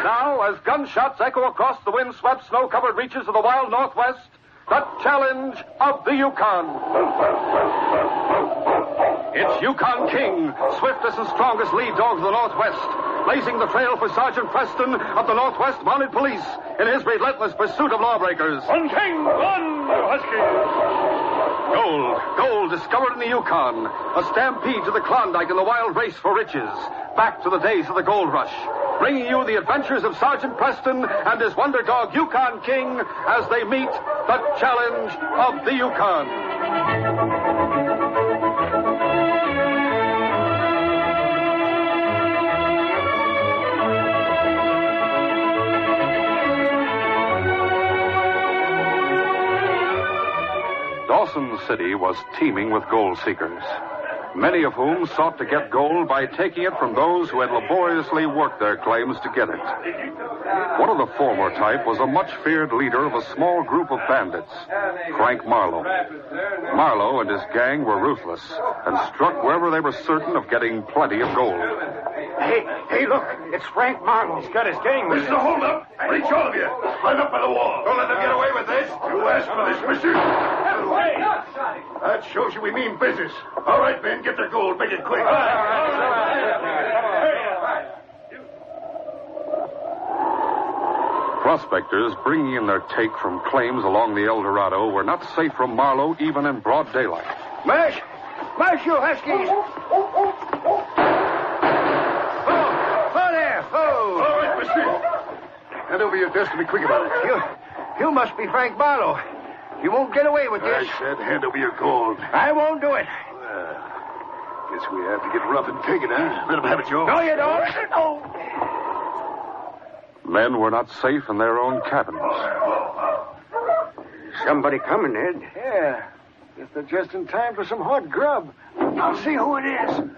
Now, as gunshots echo across the wind-swept, snow-covered reaches of the wild Northwest, the challenge of the Yukon. It's Yukon King, swiftest and strongest lead dog of the Northwest, blazing the trail for Sergeant Preston of the Northwest Mounted Police in his relentless pursuit of lawbreakers. One King, one, you Huskies! Gold discovered in the Yukon. A stampede to the Klondike in the wild race for riches. Back to the days of the gold rush. Bringing you the adventures of Sergeant Preston and his wonder dog Yukon King as they meet the challenge of the Yukon. Dawson City was teeming with gold seekers, many of whom sought to get gold by taking it from those who had laboriously worked their claims to get it. One of the former type was a much-feared leader of a small group of bandits, Frank Marlow. Marlow and his gang were ruthless and struck wherever they were certain of getting plenty of gold. Hey, look, it's Frank Marlow. He's got his gang with This is a hold-up. Reach, all of you. Climb up by the wall. Don't let them get away with this. You asked for this, mister. That shows you we mean business. All right, men, get their gold. Make it quick. Prospectors bringing in their take from claims along the El Dorado were not safe from Marlow even in broad daylight. Mash, you Huskies. All right, mister. Hand over your desk and be quick about it. You must be Frank Marlow. You won't get away with this. I said hand over your gold. I won't do it. Guess we have to get rough and take it, huh? Let them have it, Joe. No, you don't. No. Men were not safe in their own cabins. Somebody coming, Ed. Yeah. Guess they're just in time for some hot grub. I'll see who it is.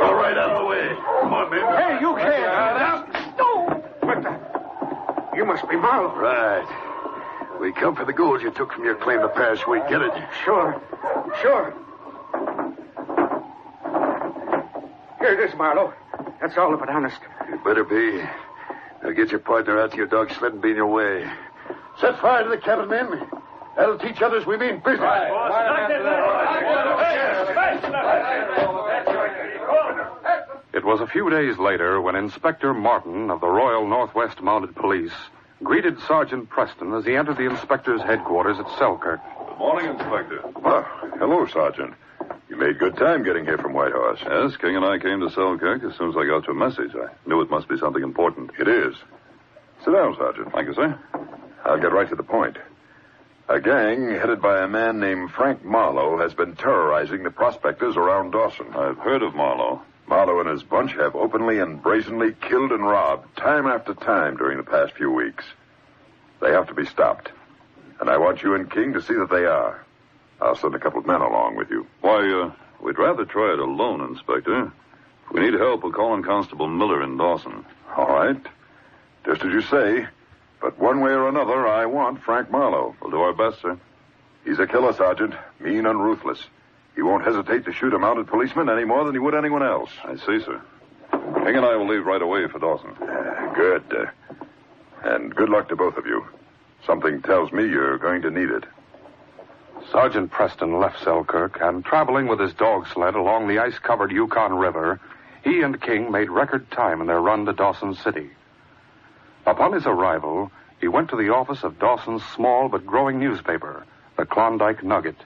All right, out of the way. Come on, men. Hey, you can't. No. What the? You must be Marlow. Right. We come for the gold you took from your claim the past week. Get it? Sure. Here it is, Marlow. That's all of it, honest. You better be. Now get your partner out to your dog sled and be in your way. Set fire to the cabin, men. That'll teach others we mean business. It was a few days later when Inspector Martin of the Royal Northwest Mounted Police greeted Sergeant Preston as he entered the inspector's headquarters at Selkirk. Good morning, Inspector. Well, hello, Sergeant. You made good time getting here from Whitehorse. Yes, King and I came to Selkirk as soon as I got your message. I knew it must be something important. It is. Sit down, Sergeant. Thank you, sir. I'll get right to the point. A gang headed by a man named Frank Marlow has been terrorizing the prospectors around Dawson. I've heard of Marlow. Marlow and his bunch have openly and brazenly killed and robbed time after time during the past few weeks. They have to be stopped. And I want you and King to see that they are. I'll send a couple of men along with you. Why, we'd rather try it alone, Inspector. If we need help, we'll call on Constable Miller in Dawson. All right. Just as you say. But one way or another, I want Frank Marlow. We'll do our best, sir. He's a killer, Sergeant. Mean and ruthless. He won't hesitate to shoot a mounted policeman any more than he would anyone else. I see, sir. King and I will leave right away for Dawson. Good. And good luck to both of you. Something tells me you're going to need it. Sergeant Preston left Selkirk, and traveling with his dog sled along the ice-covered Yukon River, he and King made record time in their run to Dawson City. Upon his arrival, he went to the office of Dawson's small but growing newspaper, the Klondike Nugget,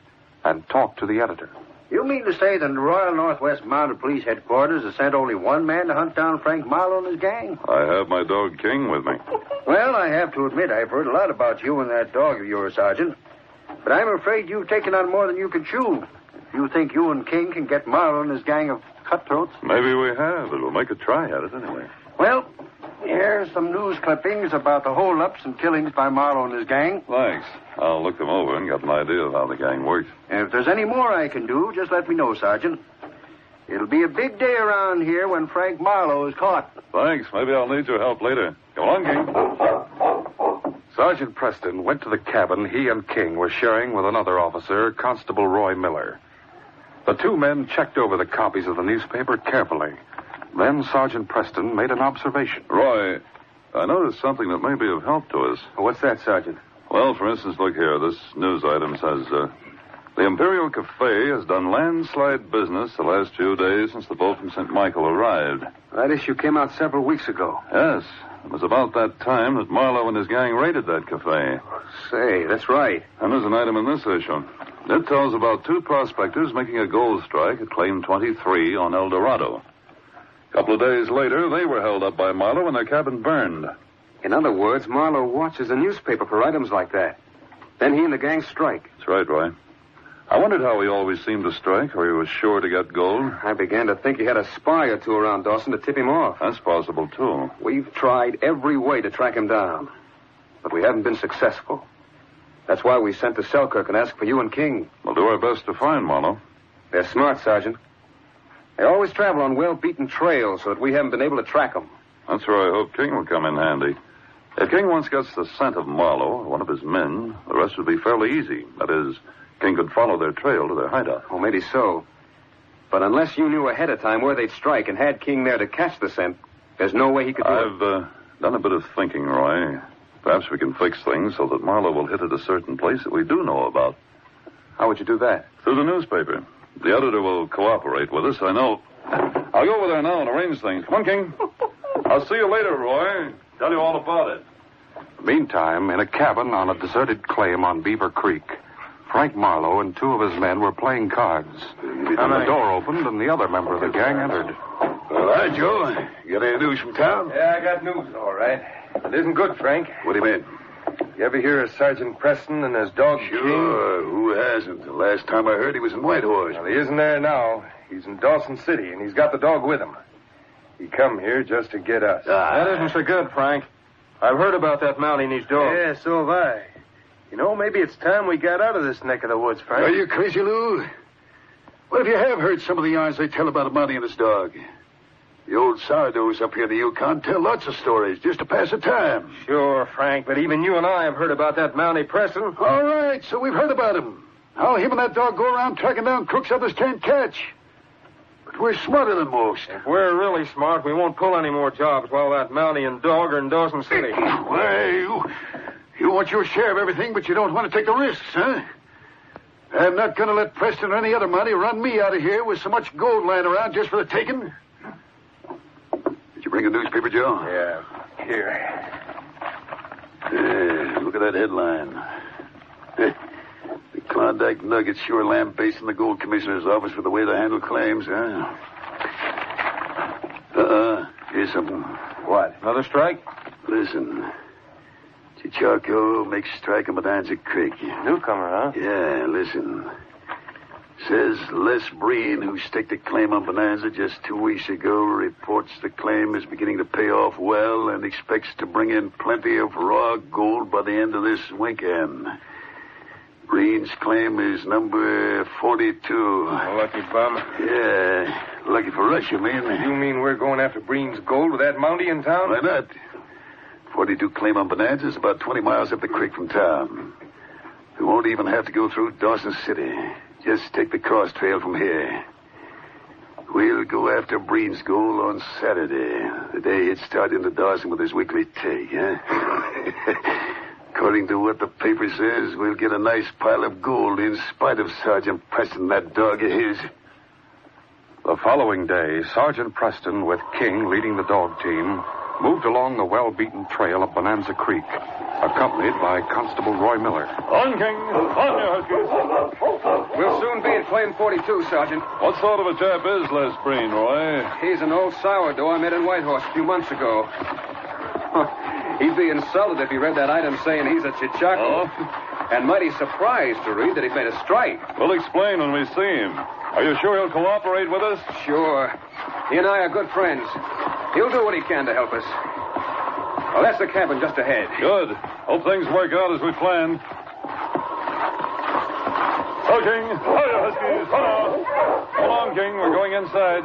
and talked to the editor. You mean to say that the Royal Northwest Mounted Police Headquarters has sent only one man to hunt down Frank Marlow and his gang? I have my dog King with me. Well, I have to admit I've heard a lot about you and that dog of yours, Sergeant. But I'm afraid you've taken on more than you can chew. If you think you and King can get Marlow and his gang of cutthroats. Maybe we have, but we'll make a try at it anyway. Well, here's some news clippings about the hold-ups and killings by Marlow and his gang. Thanks. I'll look them over and get an idea of how the gang works. And if there's any more I can do, just let me know, Sergeant. It'll be a big day around here when Frank Marlow is caught. Thanks. Maybe I'll need your help later. Come on, King. Sergeant Preston went to the cabin he and King were sharing with another officer, Constable Roy Miller. The two men checked over the copies of the newspaper carefully, Then Sergeant Preston made an observation. Roy, I noticed something that may be of help to us. What's that, Sergeant? Well, for instance, look here. This news item says, the Imperial Cafe has done landslide business the last few days since the boat from St. Michael arrived. That issue came out several weeks ago. Yes. It was about that time that Marlow and his gang raided that cafe. Say, that's right. And there's an item in this issue. It tells about 2 prospectors making a gold strike at Claim 23 on El Dorado. A couple of days later, they were held up by Marlow and their cabin burned. In other words, Marlow watches the newspaper for items like that. Then he and the gang strike. That's right, Roy. I wondered how he always seemed to strike, or he was sure to get gold. I began to think he had a spy or two around Dawson to tip him off. That's possible, too. We've tried every way to track him down, but we haven't been successful. That's why we sent to Selkirk and asked for you and King. We'll do our best to find Marlow. They're smart, Sergeant. They always travel on well-beaten trails so that we haven't been able to track them. That's where I hope King will come in handy. If King once gets the scent of Marlow, or one of his men, the rest would be fairly easy. That is, King could follow their trail to their hideout. Oh, maybe so. But unless you knew ahead of time where they'd strike and had King there to catch the scent, there's no way he could do it. I've done a bit of thinking, Roy. Perhaps we can fix things so that Marlow will hit at a certain place that we do know about. How would you do that? Through the newspaper. The editor will cooperate with us, I know. I'll go over there now and arrange things. Come on, King. I'll see you later, Roy. Tell you all about it. Meantime, in a cabin on a deserted claim on Beaver Creek, Frank Marlow and 2 of his men were playing cards. And the door opened and the other member of the gang entered. Well, hi, Joe. You got any news from town? Yeah, I got news, all right. It isn't good, Frank. What do you mean? You ever hear of Sergeant Preston and his dog, King? Sure, who hasn't? The last time I heard he was in Whitehorse. Well, he isn't there now. He's in Dawson City, and he's got the dog with him. He come here just to get us. That isn't so good, Frank. I've heard about that Mountie and his dog. Yeah, so have I. You know, maybe it's time we got out of this neck of the woods, Frank. Are you crazy, Lou? What if you have heard some of the yarns they tell about a Mountie and his dog? The old sourdoughs up here in the Yukon tell lots of stories just to pass the time. Sure, Frank, but even you and I have heard about that Mountie Preston. All right, so we've heard about him. How him and that dog go around tracking down crooks others can't catch. But we're smarter than most. If we're really smart, we won't pull any more jobs while that Mountie and dog are in Dawson City. Why, you want your share of everything, but you don't want to take the risks, huh? I'm not going to let Preston or any other Mountie run me out of here with so much gold lying around just for the taking. Did you bring a newspaper, Joe? Yeah, here. Yeah, look at that headline. The Klondike Nuggets sure lambasting the Gold Commissioner's office for the way they handle claims, huh? Here's something. What, another strike? Listen. Chicharco makes strike on Bonanza Creek. Newcomer, huh? Yeah, listen. Says Les Breen, who staked a claim on Bonanza just 2 weeks ago, reports the claim is beginning to pay off well and expects to bring in plenty of raw gold by the end of this weekend. Breen's claim is number 42. Lucky bum. Yeah, lucky for us, you mean? You mean we're going after Breen's gold with that Mountie in town? Why not? 42 claim on Bonanza is about 20 miles up the creek from town. We won't even have to go through Dawson City. Just take the cross trail from here. We'll go after Breen's gold on Saturday, the day it started into Dawson with his weekly take, huh? According to what the paper says, we'll get a nice pile of gold in spite of Sergeant Preston, that dog of his. The following day, Sergeant Preston, with King leading the dog team, moved along the well-beaten trail of Bonanza Creek, accompanied by Constable Roy Miller. On, King. On, you huskies. We'll soon be at Claim 42, Sergeant. What sort of a chap is Les Breen, Roy? He's an old sourdough I met in Whitehorse a few months ago. He'd be insulted if he read that item saying he's a Chichaco. And mighty surprised to read that he'd made a strike. We'll explain when we see him. Are you sure he'll cooperate with us? Sure. He and I are good friends. He'll do what he can to help us. Well, that's the cabin just ahead. Good. Hope things work out as we planned. Go, King. Hiya, huskies. Hold on, King. We're going inside.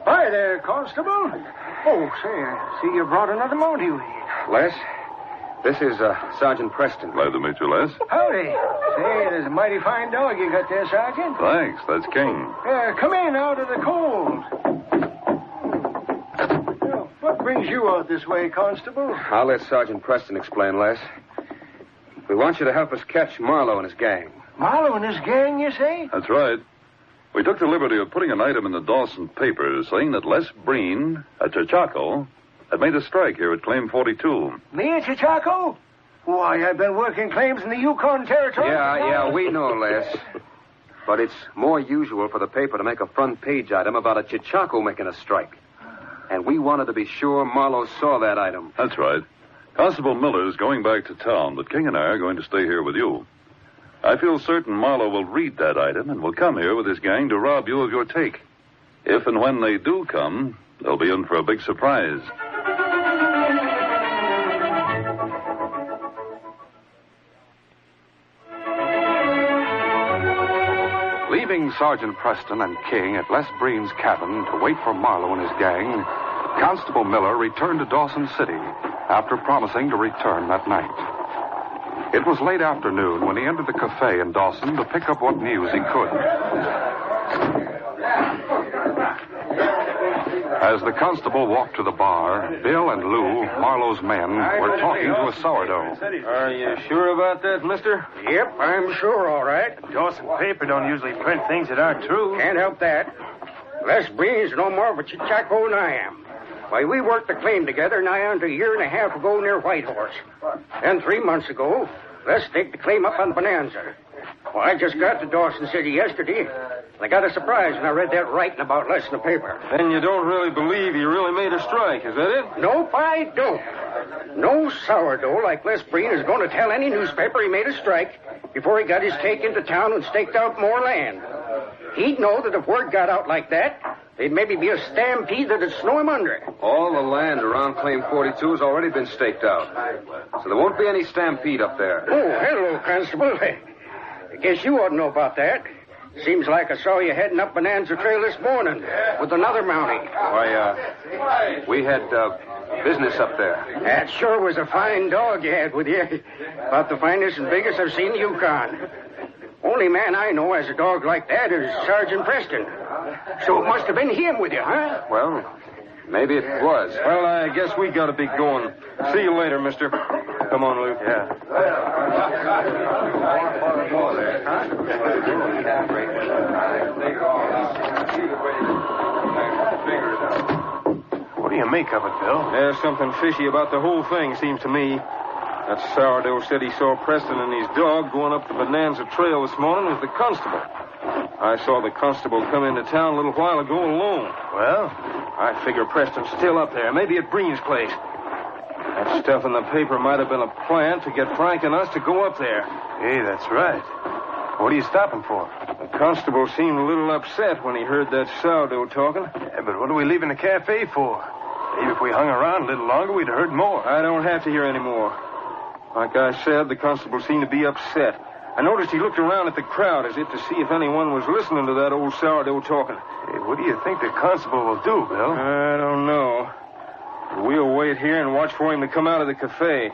Hi there, Constable. Oh, say, I see you brought another Mountie with you. Les, This is Sergeant Preston. Glad to meet you, Les. Howdy. Say, there's a mighty fine dog you got there, Sergeant. Thanks. That's King. Come in out of the cold. What brings you out this way, Constable? I'll let Sergeant Preston explain, Les. We want you to help us catch Marlow and his gang. Marlow and his gang, you say? That's right. We took the liberty of putting an item in the Dawson papers saying that Les Breen, at Chachaco, had made a strike here at Claim 42. Me at Chachaco? Why, I've been working claims in the Yukon Territory. Yeah, we know, Les. But it's more usual for the paper to make a front page item about a Chachaco making a strike. And we wanted to be sure Marlow saw that item. That's right. Constable Miller's going back to town, but King and I are going to stay here with you. I feel certain Marlow will read that item and will come here with his gang to rob you of your take. If and when they do come, they'll be in for a big surprise. Leaving Sergeant Preston and King at Les Breen's cabin to wait for Marlow and his gang, Constable Miller returned to Dawson City after promising to return that night. It was late afternoon when he entered the cafe in Dawson to pick up what news he could. As the constable walked to the bar, Bill and Lou, Marlow's men, were talking to a sourdough. Are you sure about that, mister? Yep, I'm sure, all right. Dawson paper don't usually print things that aren't true. Can't help that. Les Breen's no more of a Chachaco than I am. Why, we worked the claim together nigh on to a year and a half ago near Whitehorse. Then 3 months ago, Les staked the claim up on Bonanza. Well, I just got to Dawson City yesterday. I got a surprise when I read that writing about Les in the paper. Then you don't really believe he really made a strike, is that it? Nope, I don't. No sourdough like Les Breen is going to tell any newspaper he made a strike before he got his take into town and staked out more land. He'd know that if word got out like that, there'd maybe be a stampede that'd snow him under. All the land around Claim 42 has already been staked out. So there won't be any stampede up there. Oh, hello, Constable. I guess you ought to know about that. Seems like I saw you heading up Bonanza Trail this morning with another Mountie. Why, we had business up there. That sure was a fine dog you had with you. About the finest and biggest I've seen in Yukon. Only man I know has a dog like that is Sergeant Preston. So it must have been him with you, huh? Well, maybe it was. Well, I guess we gotta be going. See you later, mister. Come on, Luke. Yeah. What do you make of it, Bill? There's something fishy about the whole thing, seems to me. That sourdough said he saw Preston and his dog going up the Bonanza Trail this morning with the constable. I saw the constable come into town a little while ago alone. Well, I figure Preston's still up there, maybe at Breen's place. That stuff in the paper might have been a plan to get Frank and us to go up there. Hey, that's right. What are you stopping for? The constable seemed a little upset when he heard that sourdough talking. Yeah, but what are we leaving the cafe for? Maybe if we hung around a little longer, we'd have heard more. I don't have to hear any more. Like I said, the constable seemed to be upset. I noticed he looked around at the crowd as if to see if anyone was listening to that old sourdough talking. Hey, what do you think the constable will do, Bill? I don't know. We'll wait here and watch for him to come out of the cafe.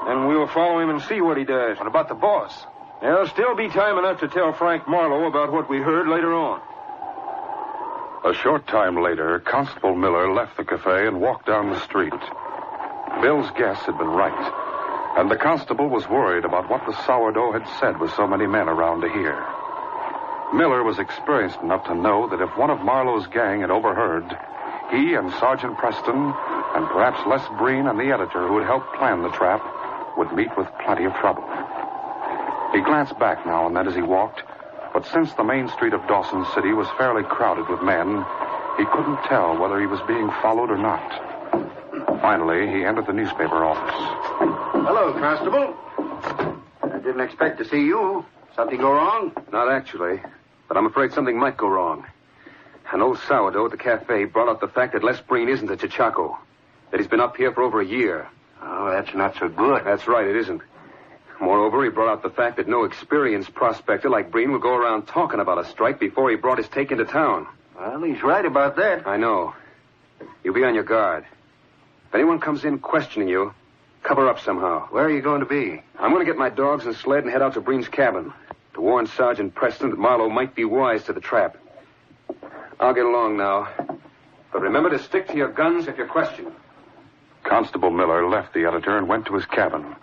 Then we'll follow him and see what he does. What about the boss? There'll still be time enough to tell Frank Marlow about what we heard later on. A short time later, Constable Miller left the cafe and walked down the street. Bill's guess had been right. And the constable was worried about what the sourdough had said with so many men around to hear. Miller was experienced enough to know that if one of Marlow's gang had overheard, he and Sergeant Preston, and perhaps Les Breen and the editor who had helped plan the trap, would meet with plenty of trouble. He glanced back now and then as he walked, but since the main street of Dawson City was fairly crowded with men, he couldn't tell whether he was being followed or not. Finally, he entered the newspaper office. Hello, Constable. I didn't expect to see you. Something go wrong? Not actually, but I'm afraid something might go wrong. An old sourdough at the cafe brought up the fact that Les Breen isn't a Chachaco, that he's been up here for over a year. Oh, that's not so good. That's right, it isn't. Moreover, he brought out the fact that no experienced prospector like Breen would go around talking about a strike before he brought his take into town. Well, he's right about that. I know. You be on your guard. If anyone comes in questioning you, Cover up somehow. Where are you going to be? I'm going to get my dogs and sled and head out to Breen's cabin to warn Sergeant Preston that Marlow might be wise to the trap. I'll get along now. But remember to stick to your guns if you're questioned. Constable Miller left the editor and went to his cabin.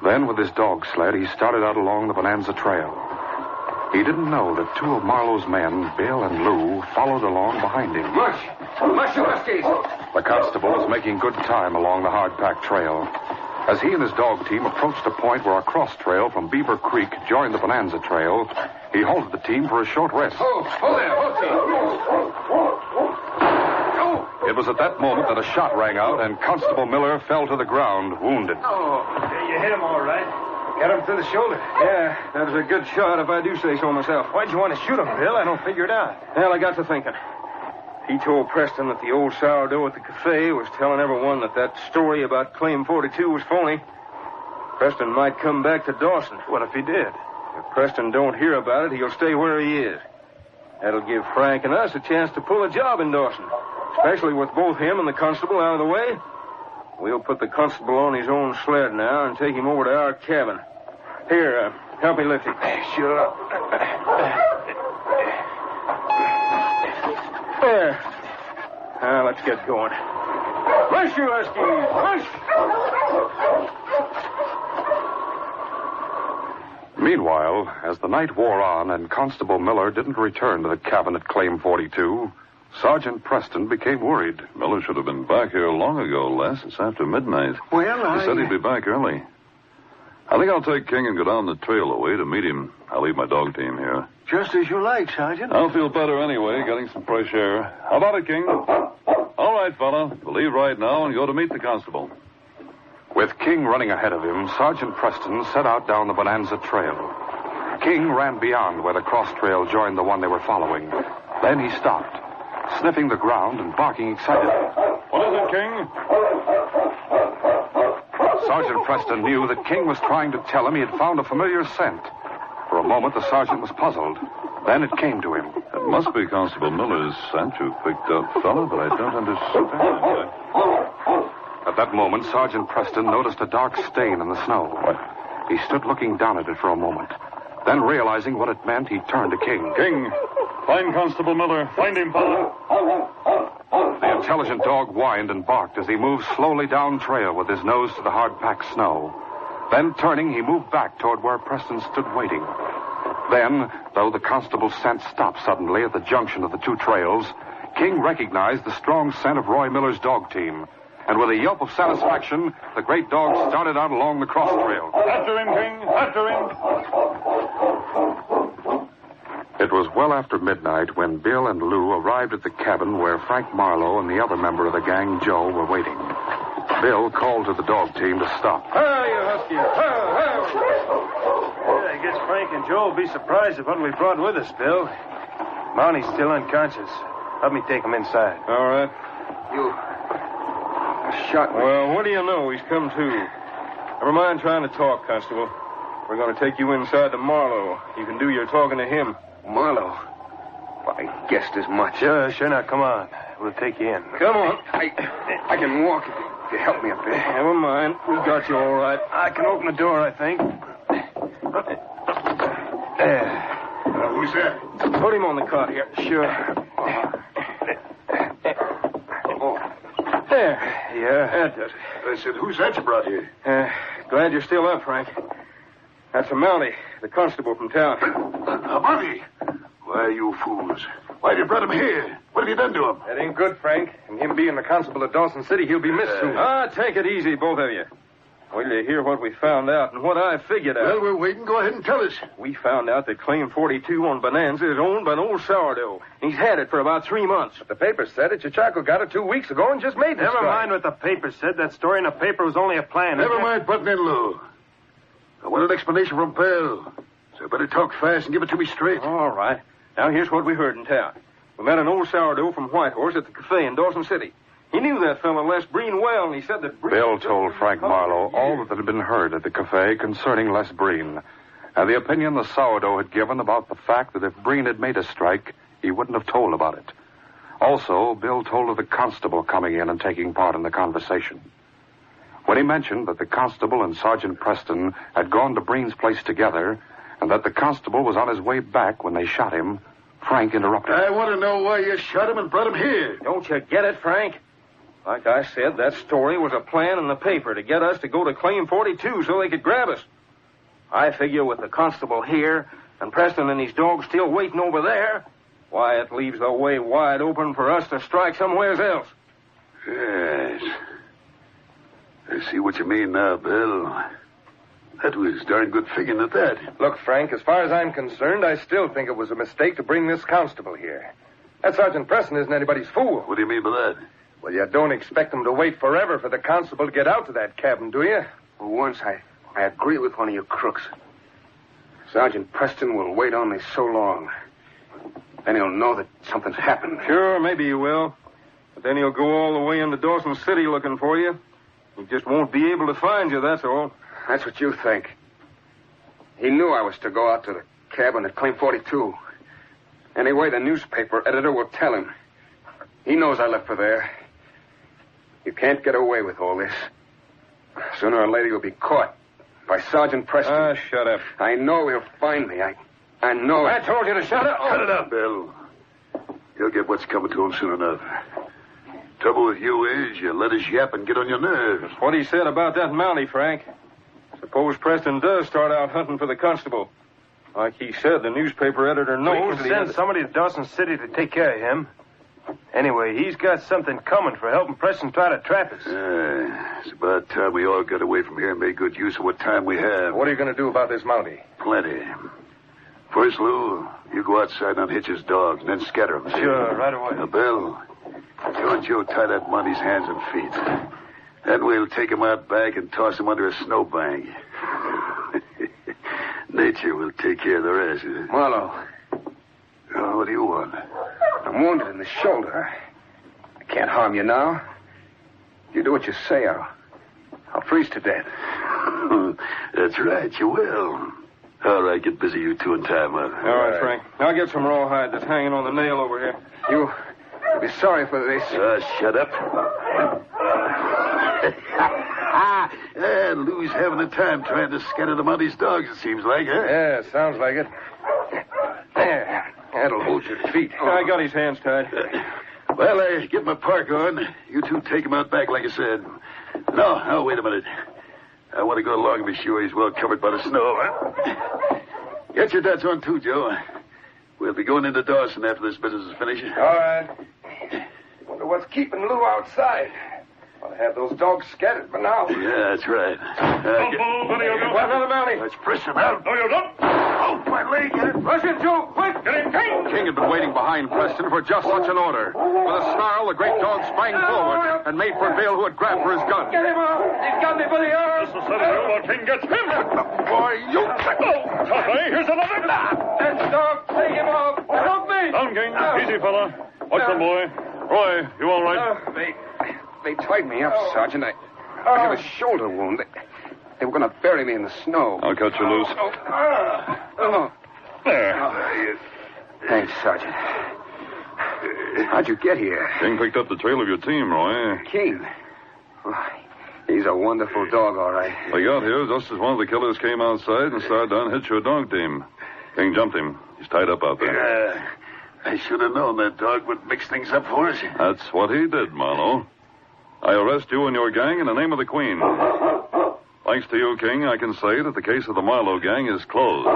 Then, with his dog sled, he started out along the Bonanza Trail. He didn't know that two of Marlow's men, Bill and Lou, followed along behind him. Mush, you huskies! The constable was making good time along the hard-packed trail. As he and his dog team approached a point where a cross trail from Beaver Creek joined the Bonanza Trail, he halted the team for a short rest. Oh there, It was at that moment that a shot rang out and Constable Miller fell to the ground, wounded. Oh, you hit him all right. Got him through the shoulder. Yeah, that was a good shot if I do say so myself. Why'd you want to shoot him, Bill? I don't figure it out. Well, I got to thinking. He told Preston that the old sourdough at the cafe was telling everyone that story about Claim 42 was phony. Preston might come back to Dawson. What if he did? If Preston don't hear about it, he'll stay where he is. That'll give Frank and us a chance to pull a job in Dawson. Especially with both him and the constable out of the way. We'll put the constable on his own sled now and take him over to our cabin. Here, help me lift him. Sure. There. Now, let's get going. Rush, you huskies! Rush! Meanwhile, as the night wore on and Constable Miller didn't return to the cabin at Claim 42, Sergeant Preston became worried. Miller should have been back here long ago, Les. It's after midnight. Well, He said he'd be back early. I think I'll take King and go down the trail away to meet him. I'll leave my dog team here. Just as you like, Sergeant. I'll feel better anyway, getting some fresh air. How about it, King? All right, fella. We'll leave right now and go to meet the constable. With King running ahead of him, Sergeant Preston set out down the Bonanza Trail. King ran beyond where the cross trail joined the one they were following. Then he stopped, sniffing the ground and barking excitedly. What is it, King? Sergeant Preston knew that King was trying to tell him he had found a familiar scent. For a moment, the sergeant was puzzled. Then it came to him. It must be Constable Miller's scent you picked up, fella, but I don't understand. At that moment, Sergeant Preston noticed a dark stain in the snow. He stood looking down at it for a moment. Then, realizing what it meant, he turned to King. King, find Constable Miller. Find him, fella. The intelligent dog whined and barked as he moved slowly down trail with his nose to the hard-packed snow. Then, turning, he moved back toward where Preston stood waiting. Then, though the constable's scent stopped suddenly at the junction of the two trails, King recognized the strong scent of Roy Miller's dog team. And with a yelp of satisfaction, the great dog started out along the cross trail. After him, King. After him. It was well after midnight when Bill and Lou arrived at the cabin where Frank Marlow and the other member of the gang, Joe, were waiting. Bill called to the dog team to stop. Hey, you huskies! Yeah, I guess Frank and Joe will be surprised at what we brought with us, Bill. Mounties still unconscious. Help me take him inside. All right. You shot me. Well, what do you know? He's come to. Never mind trying to talk, Constable. We're going to take you inside to Marlow. You can do your talking to him. Marlow. Well, I guessed as much. Sure, now, come on. We'll take you in. Come on. I can walk if you help me a bit. Never mind. We got you all right. I can open the door, I think. There. Who's that? Put him on the cot here. Sure. There. Yeah. That does it. I said, who's that you brought here? Glad you're still up, Frank. That's a Mountie, the constable from town. A Mountie? Why, you fools. Why have you brought him here? What have you done to him? That ain't good, Frank. And him being the constable of Dawson City, he'll be missed soon. Take it easy, both of you. Wait till you hear what we found out and what I figured out. Well, we're waiting. Go ahead and tell us. We found out that Claim 42 on Bonanza is owned by an old sourdough. He's had it for about 3 months. The paper said it. Chachaco got it 2 weeks ago and just made the Never strike. mind what the paper said. That story in the paper was only a plan. Never mind putting in, Lou. I want an explanation from Pierre. So I better talk fast and give it to me straight. All right. Now, here's what we heard in town. We met an old sourdough from Whitehorse at the cafe in Dawson City. He knew that fellow Les Breen well, and he said that Breen... Bill told Frank Marlow all that had been heard at the cafe concerning Les Breen, and the opinion the sourdough had given about the fact that if Breen had made a strike, he wouldn't have told about it. Also, Bill told of the constable coming in and taking part in the conversation. When he mentioned that the constable and Sergeant Preston had gone to Breen's place together and that the constable was on his way back when they shot him, Frank interrupted. I want to know why you shot him and brought him here. Don't you get it, Frank? Like I said, that story was a plan in the paper to get us to go to Claim 42 so they could grab us. I figure with the constable here and Preston and his dog still waiting over there, why, it leaves the way wide open for us to strike somewhere else. Yes. I see what you mean now, Bill. That was darn good figuring at that. Look, Frank, as far as I'm concerned, I still think it was a mistake to bring this constable here. That Sergeant Preston isn't anybody's fool. What do you mean by that? Well, you don't expect him to wait forever for the constable to get out to that cabin, do you? For once, I agree with one of you crooks. Sergeant Preston will wait only so long. Then he'll know that something's happened. Sure, maybe he will. But then he'll go all the way into Dawson City looking for you. He just won't be able to find you, that's all. That's what you think. He knew I was to go out to the cabin at Claim 42. Anyway, the newspaper editor will tell him. He knows I left for there. You can't get away with all this. Sooner or later, you'll be caught by Sergeant Preston. Ah, shut up. I know he'll find me. I know it. I told you to shut up. Cut it up, Bill. You'll get what's coming to him soon enough. Trouble with you is you let us yap and get on your nerves. What he said about that Mountie, Frank. Suppose Preston does start out hunting for the constable. Like he said, the newspaper editor knows We can send somebody to Dawson City to take care of him. Anyway, he's got something coming for helping Preston try to trap us. It's about time we all got away from here and made good use of what time we have. What are you going to do about this Mountie? Plenty. First, Lou, you go outside and unhitch his dogs, and then scatter them. Sure, right away. Now, Bill, you and Joe tie that Montie's hands and feet. Then we'll take him out back and toss him under a snowbank. Nature will take care of the rest. Marlow, Oh, what do you want? I'm wounded in the shoulder. I can't harm you now. If you do what you say, I'll freeze to death. That's right, you will. All right, get busy, you two, and tie him up. All right, Frank. I'll get some rawhide that's hanging on the nail over here. You'll be sorry for this. Shut up. Lou's having a time trying to scatter the Mounties' dogs, it seems like, huh? Yeah, sounds like it. There. That'll hold your feet. I got his hands tied. Well, get my park on. You two take him out back, like I said. No, wait a minute. I want to go along and be sure he's well covered by the snow. Huh? Get your duds on, too, Joe. We'll be going into Dawson after this business is finished. All right. Wonder what's keeping Lou outside. Ought to have those dogs scattered by now. Yeah, that's right. What another Mountie? Let's press him out. No, you don't. Oh, my leg. Rush in, Joe. Quick. Get in, King. King had been waiting behind Preston for just such an order. With a snarl, the great dog sprang forward and made for Bill, who had grabbed for his gun. Get him out. He's got me by the arm. Just a second while King gets him. Boy, you... Oh, Toughy, here's another. That dog, take him off. Help me. Down, King. Easy, fella. Watch the boy. Roy, you all right? They tied me up, Sergeant. I had a shoulder wound. They were going to bury me in the snow. I'll cut you loose. There. Thanks, Sergeant. How'd you get here? King picked up the trail of your team, Roy. King. Oh, he's a wonderful dog, all right. We got here just as one of the killers came outside and started to unhitch your dog team. King jumped him. He's tied up out there. I should have known that dog would mix things up for us. That's what he did, Marlow. I arrest you and your gang in the name of the Queen. Thanks to you, King, I can say that the case of the Marlow gang is closed.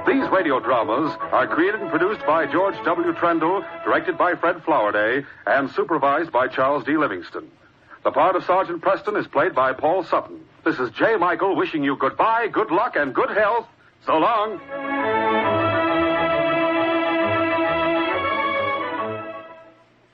These radio dramas are created and produced by George W. Trendle, directed by Fred Flowerday, and supervised by Charles D. Livingston. The part of Sergeant Preston is played by Paul Sutton. This is J. Michael wishing you goodbye, good luck, and good health. So long.